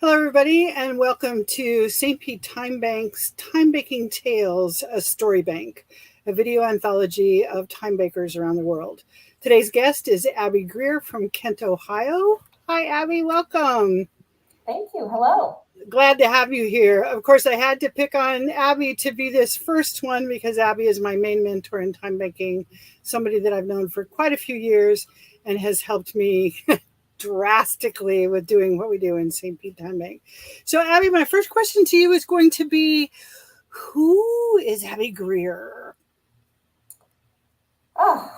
Hello, everybody, and welcome to St. Pete Timebank's Timebanking Tales, a Storybank, a video anthology of timebakers around the world. Today's guest is Abby Greer from Kent, Ohio. Hi, Abby. Welcome. Thank you. Hello. Glad to have you here. Of course, I had to pick on Abby to be this first one because Abby is my main mentor in timebanking, somebody that I've known for quite a few years and has helped me drastically with doing what we do in St. Pete Timebank. So, Abby, my first question to you is going to be, who is Abby Greer? Oh,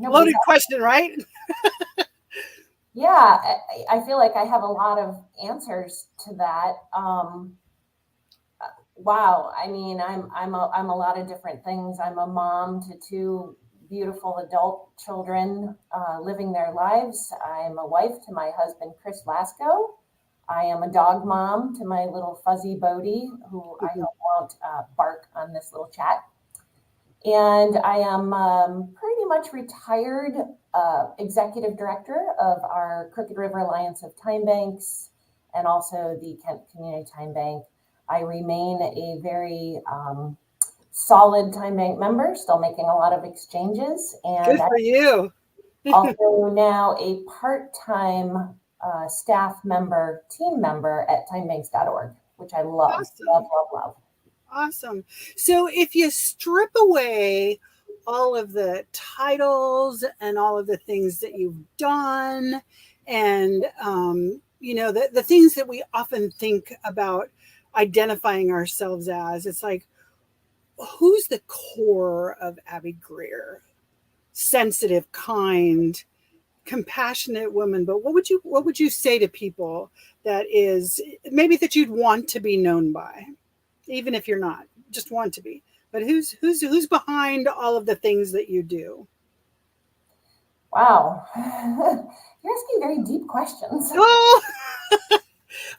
loaded question, right? Yeah, I feel like I have a lot of answers to that. Wow. I mean, I'm a lot of different things. I'm a mom to two beautiful adult children living their lives. I'm a wife to my husband, Chris Lasco. I am a dog mom to my little fuzzy Bodie, who I hope won't bark on this little chat. And I am pretty much retired executive director of our Crooked River Alliance of Timebanks and also the Kent Community Timebank. I remain a very solid Timebank member, still making a lot of exchanges. And good for you. Also now a part-time staff member, team member at timebanks.org, which I love, awesome. love. Awesome. So if you strip away all of the titles and all of the things that you've done and, the things that we often think about identifying ourselves as, it's like, who's the core of Abby Greer? Sensitive, kind, compassionate woman. But what would you say to people that is maybe that you'd want to be known by? Even if you're not, just want to be. But who's behind all of the things that you do? Wow. You're asking very deep questions. Oh,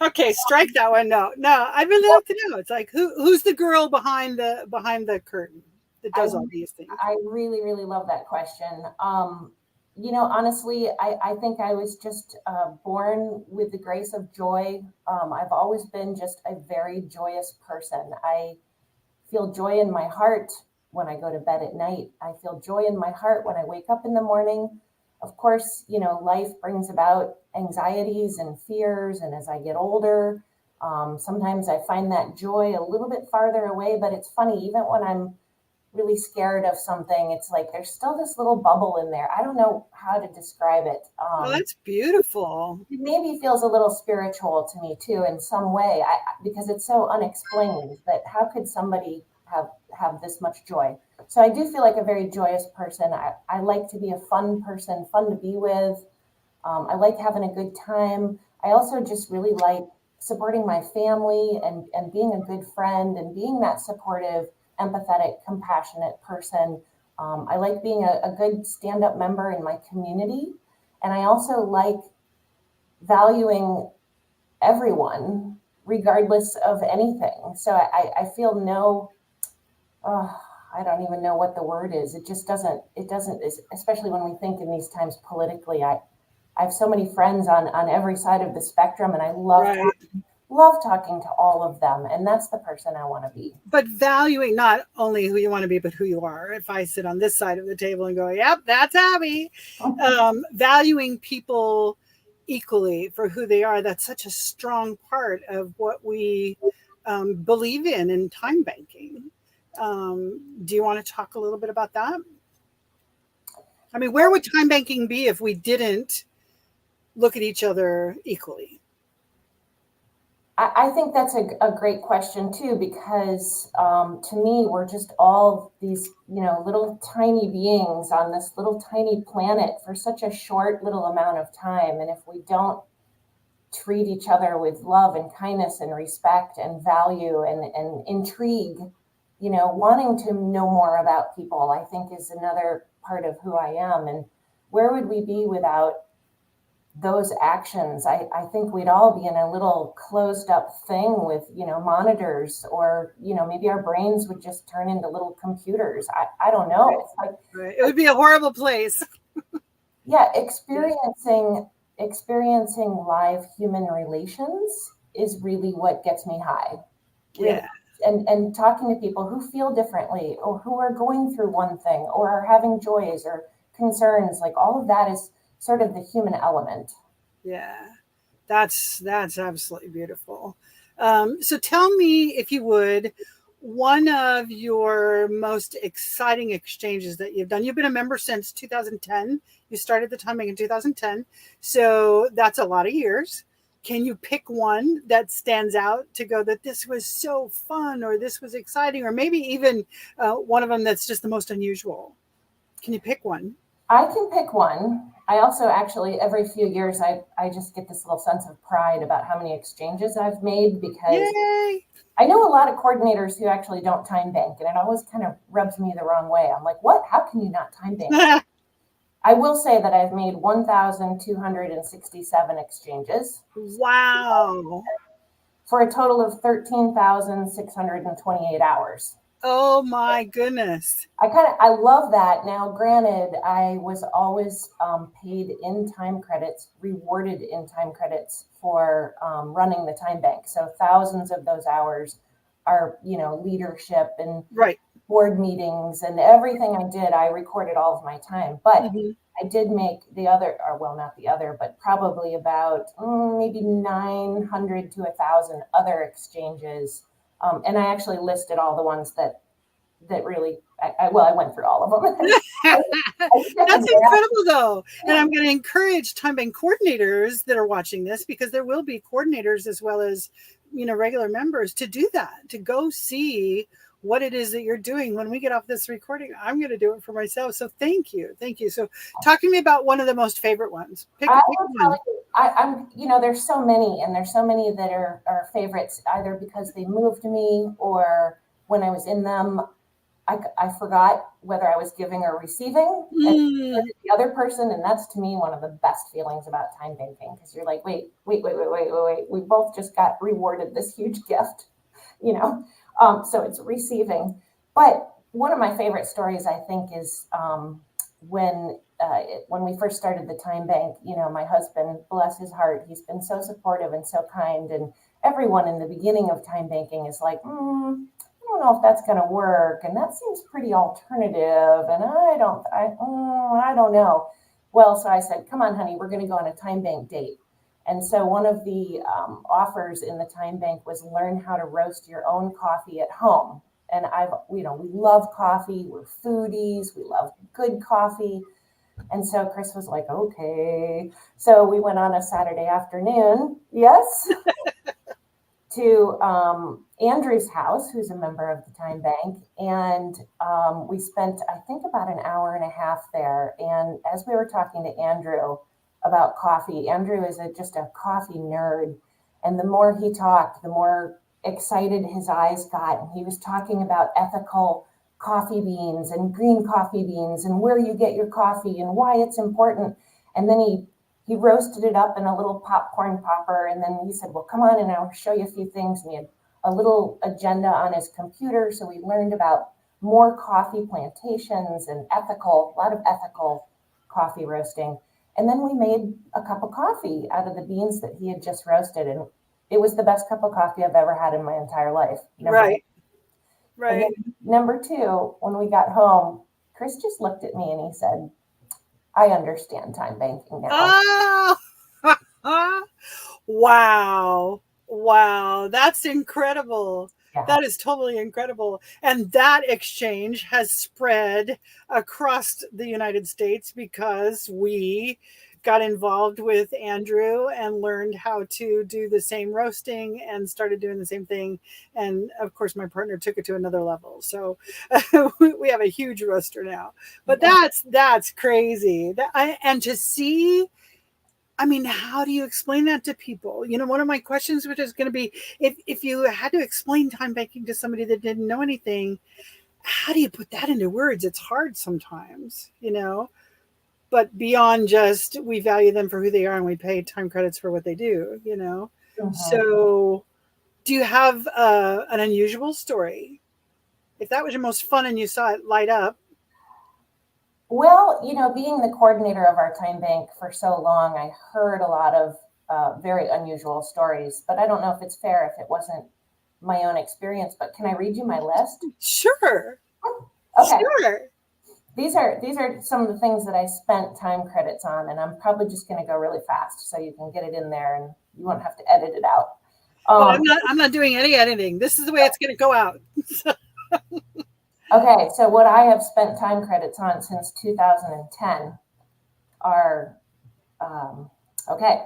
okay, strike that one. No, I really like to know. It's like who's the girl behind the curtain that does all these things? I really, really love that question. Honestly, I think I was just born with the grace of joy. I've always been just a very joyous person. I feel joy in my heart when I go to bed at night. I feel joy in my heart when I wake up in the morning. Of course, life brings about anxieties and fears. And as I get older, sometimes I find that joy a little bit farther away. But it's funny, even when I'm really scared of something, it's like there's still this little bubble in there. I don't know how to describe it. Oh, that's beautiful. It maybe feels a little spiritual to me too in some way, because it's so unexplained that how could somebody have this much joy? So I do feel like a very joyous person. I like to be a fun person, fun to be with. I like having a good time. I also just really like supporting my family and being a good friend and being that supportive, empathetic, compassionate person. I like being a good stand-up member in my community. And I also like valuing everyone, regardless of anything. So I feel I don't even know what the word is. It doesn't, especially when we think in these times politically, I have so many friends on every side of the spectrum, and I love talking to all of them. And that's the person I want to be. But valuing not only who you want to be, but who you are. If I sit on this side of the table and go, yep, that's Abby. Valuing people equally for who they are. That's such a strong part of what we believe in time banking. Do you want to talk a little bit about that? I mean, where would time banking be if we didn't look at each other equally? I think that's a great question too, because to me, we're just all these, little tiny beings on this little tiny planet for such a short little amount of time. And if we don't treat each other with love and kindness and respect and value and intrigue, wanting to know more about people, I think is another part of who I am. And where would we be without those actions? I think we'd all be in a little closed up thing with, monitors, or, maybe our brains would just turn into little computers. I don't know. Right. It's like, it would be a horrible place. Yeah. Experiencing live human relations is really what gets me high. Really. Yeah. And talking to people who feel differently or who are going through one thing or are having joys or concerns, like all of that is sort of the human element. Yeah. That's absolutely beautiful. So tell me, if you would, one of your most exciting exchanges that you've done. You've been a member since 2010. You started the timing in 2010. So that's a lot of years. Can you pick one that stands out to go that this was so fun or this was exciting, or maybe even one of them that's just the most unusual? Can you pick one? I can pick one. I also actually, every few years, I just get this little sense of pride about how many exchanges I've made because Yay! I know a lot of coordinators who actually don't time bank, and it always kind of rubs me the wrong way. I'm like, what? How can you not time bank? I will say that I've made 1,267 exchanges Wow. for a total of 13,628 hours. Oh my goodness. I love that. Now, granted, I was always paid in time credits, rewarded in time credits for running the time bank. So thousands of those hours are, leadership and Right. board meetings and everything I did. I recorded all of my time, but Hmm. I did make the other, or well, not the other, but probably about maybe 900 to 1,000 other exchanges. And I actually listed all the ones that really, I went through all of them. That's incredible, though. And I'm going to encourage time bank coordinators that are watching this, because there will be coordinators as well as, regular members, to do that, to go see what it is that you're doing. When we get off this recording, I'm going to do it for myself. So thank you. Thank you. So talk to me about one of the most favorite ones. Pick, I pick will tell one. you, there's so many, and there's so many that are favorites, either because they moved me or when I was in them, I forgot whether I was giving or receiving, and Mm. the other person, and that's to me one of the best feelings about time banking, because you're like, wait, we both just got rewarded this huge gift, you know. So it's receiving. But one of my favorite stories, I think, is when we first started the time bank. My husband, bless his heart, he's been so supportive and so kind, and everyone in the beginning of time banking is like, I don't know if that's going to work, and that seems pretty alternative, and I don't know. Well, so I said, come on, honey, we're going to go on a time bank date. And so one of the offers in the time bank was learn how to roast your own coffee at home. And we love coffee. We're foodies. We love good coffee. And so Chris was like, okay. So we went on a Saturday afternoon. Yes. To Andrew's house, who's a member of the Time Bank, and we spent, I think, about an hour and a half there. And as we were talking to Andrew about coffee, Andrew is just a coffee nerd, and the more he talked, the more excited his eyes got. And he was talking about ethical coffee beans and green coffee beans and where you get your coffee and why it's important. And then he roasted it up in a little popcorn popper. And then he said, well, come on, and I'll show you a few things. And he had a little agenda on his computer. So we learned about more coffee plantations and a lot of ethical coffee roasting. And then we made a cup of coffee out of the beans that he had just roasted. And it was the best cup of coffee I've ever had in my entire life. Right. And Right. then number two, when we got home, Chris just looked at me and he said, I understand time banking now. Oh, wow. Wow. That's incredible. Yeah. That is totally incredible. And that exchange has spread across the United States because we got involved with Andrew and learned how to do the same roasting and started doing the same thing. And of course, my partner took it to another level. So we have a huge roaster now. But that's crazy. And to see, I mean, how do you explain that to people? One of my questions, which is going to be, if you had to explain time banking to somebody that didn't know anything, how do you put that into words? It's hard sometimes. But beyond just we value them for who they are and we pay time credits for what they do. Mhm. So, do you have an unusual story? If that was your most fun and you saw it light up. Well, being the coordinator of our time bank for so long, I heard a lot of very unusual stories. But I don't know if it's fair if it wasn't my own experience. But can I read you my list? Sure. Okay. Sure. These are some of the things that I spent time credits on, and I'm probably just going to go really fast so you can get it in there and you won't have to edit it out. Well, I'm not doing any editing. This is the way it's going to go out. Okay, so what I have spent time credits on since 2010 are okay,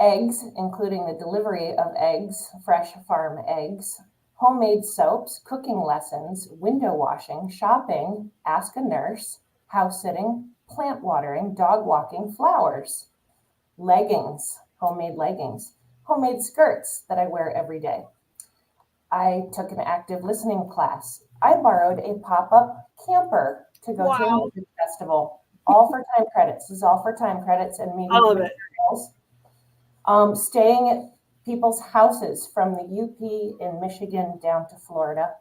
eggs, including the delivery of eggs, fresh farm eggs, homemade soaps, cooking lessons, window washing, shopping, ask a nurse, house sitting, plant watering, dog walking, flowers, leggings, homemade skirts that I wear every day. I took an active listening class. I borrowed a pop-up camper to go to a music festival. All for time credits. This is all for time credits and maybe all of it. Staying at people's houses from the UP in Michigan down to Florida.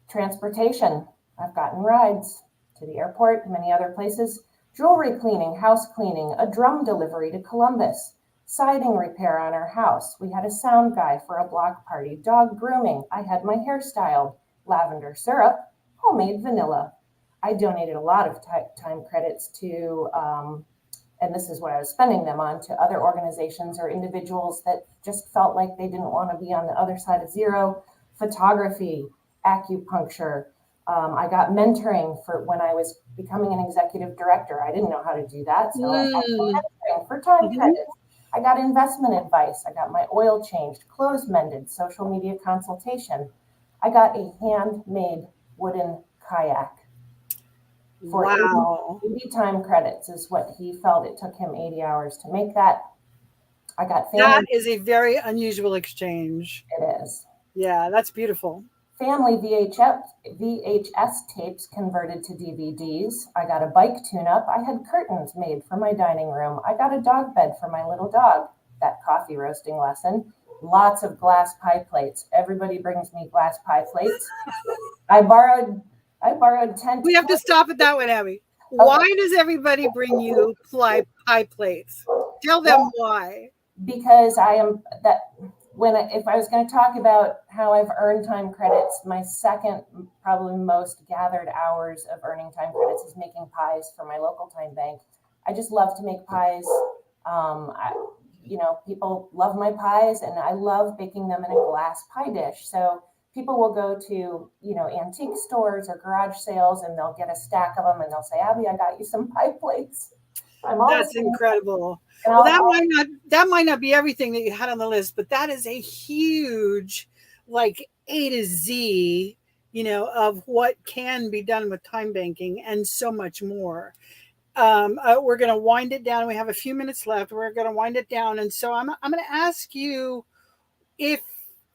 Transportation. I've gotten rides to the airport, many other places. Jewelry cleaning, house cleaning, a drum delivery to Columbus, siding repair on our house. We had a sound guy for a block party, dog grooming. I had my hair styled, lavender syrup, homemade vanilla. I donated a lot of time credits to, and this is what I was spending them on, to other organizations or individuals that just felt like they didn't want to be on the other side of zero. Photography, acupuncture. I got mentoring for when I was becoming an executive director. I didn't know how to do that, so I got mentoring for time credits. I got investment advice. I got my oil changed, clothes mended, social media consultation. I got a handmade wooden kayak. For 80 time credits is what he felt. It took him 80 hours to make that. I got family. That is a very unusual exchange. It is. Yeah, that's beautiful. Family VHS tapes converted to DVDs. I got a bike tune-up. I had curtains made for my dining room. I got a dog bed for my little dog. That coffee roasting lesson. Lots of glass pie plates. Everybody brings me glass pie plates. I borrowed 10. We have to stop at that one, Abby. Okay. Why does everybody bring you pie plates? Tell them why. Because I am that. If I was going to talk about how I've earned time credits, my second, probably most gathered hours of earning time credits is making pies for my local time bank. I just love to make pies. People love my pies, and I love baking them in a glass pie dish. So people will go to, antique stores or garage sales, and they'll get a stack of them, and they'll say, "Abby, I got you some pie plates." That's incredible. Well, that might not be everything that you had on the list, but that is a huge, like A to Z, of what can be done with time banking and so much more. We're going to wind it down. We have a few minutes left. We're going to wind it down, and so I'm going to ask you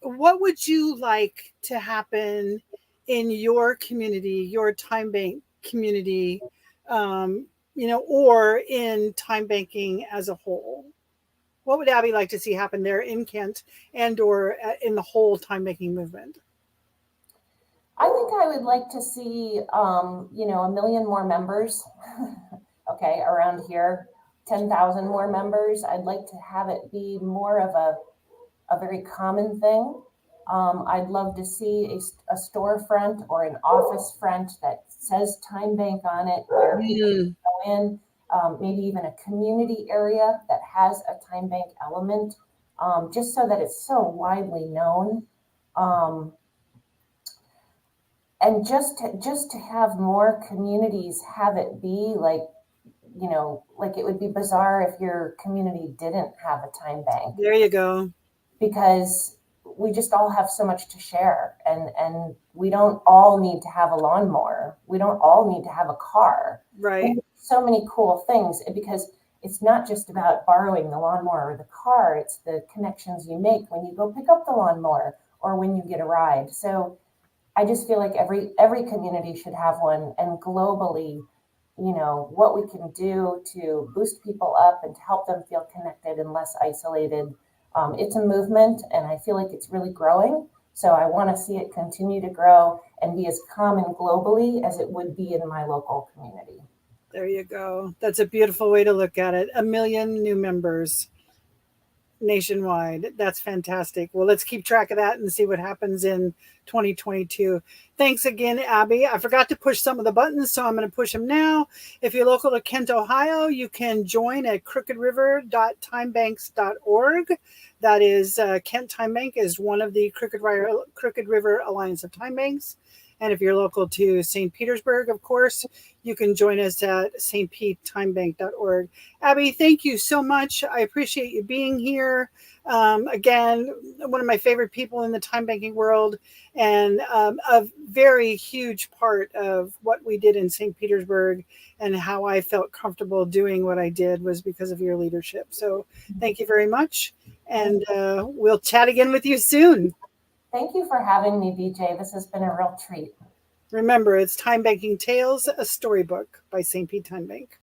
what would you like to happen in your community, your time bank community? Or in time banking as a whole. What would Abby like to see happen there in Kent and or in the whole time banking movement? I think I would like to see, 1 million more members. Okay, around here, 10,000 more members. I'd like to have it be more of a very common thing. I'd love to see a storefront or an office front that says Time Bank on it, where people go in, maybe even a community area that has a Time Bank element, just so that it's so widely known. And just to have more communities have it be like it would be bizarre if your community didn't have a Time Bank. There you go. Because we just all have so much to share, and we don't all need to have a lawnmower. We don't all need to have a car. Right. So many cool things, because it's not just about borrowing the lawnmower or the car. It's the connections you make when you go pick up the lawnmower or when you get a ride. So I just feel like every community should have one, and globally, what we can do to boost people up and to help them feel connected and less isolated. It's a movement, and I feel like it's really growing. So I want to see it continue to grow and be as common globally as it would be in my local community. There you go. That's a beautiful way to look at it. 1 million new members. nationwide. That's fantastic. Well, let's keep track of that and see what happens in 2022. Thanks again, Abby. I forgot to push some of the buttons, so I'm going to push them now. If you're local to Kent, Ohio, you can join at crookedriver.timebanks.org. That is, Kent Time Bank is one of the Crooked River Alliance of Time Banks. And if you're local to St. Petersburg, of course, you can join us at stpetetimebank.org. Abby, thank you so much. I appreciate you being here. Again, one of my favorite people in the time banking world, and a very huge part of what we did in St. Petersburg and how I felt comfortable doing what I did was because of your leadership. So thank you very much. And we'll chat again with you soon. Thank you for having me, BJ. This has been a real treat. Remember, it's Time Banking Tales, a storybook by St. Pete Time Bank.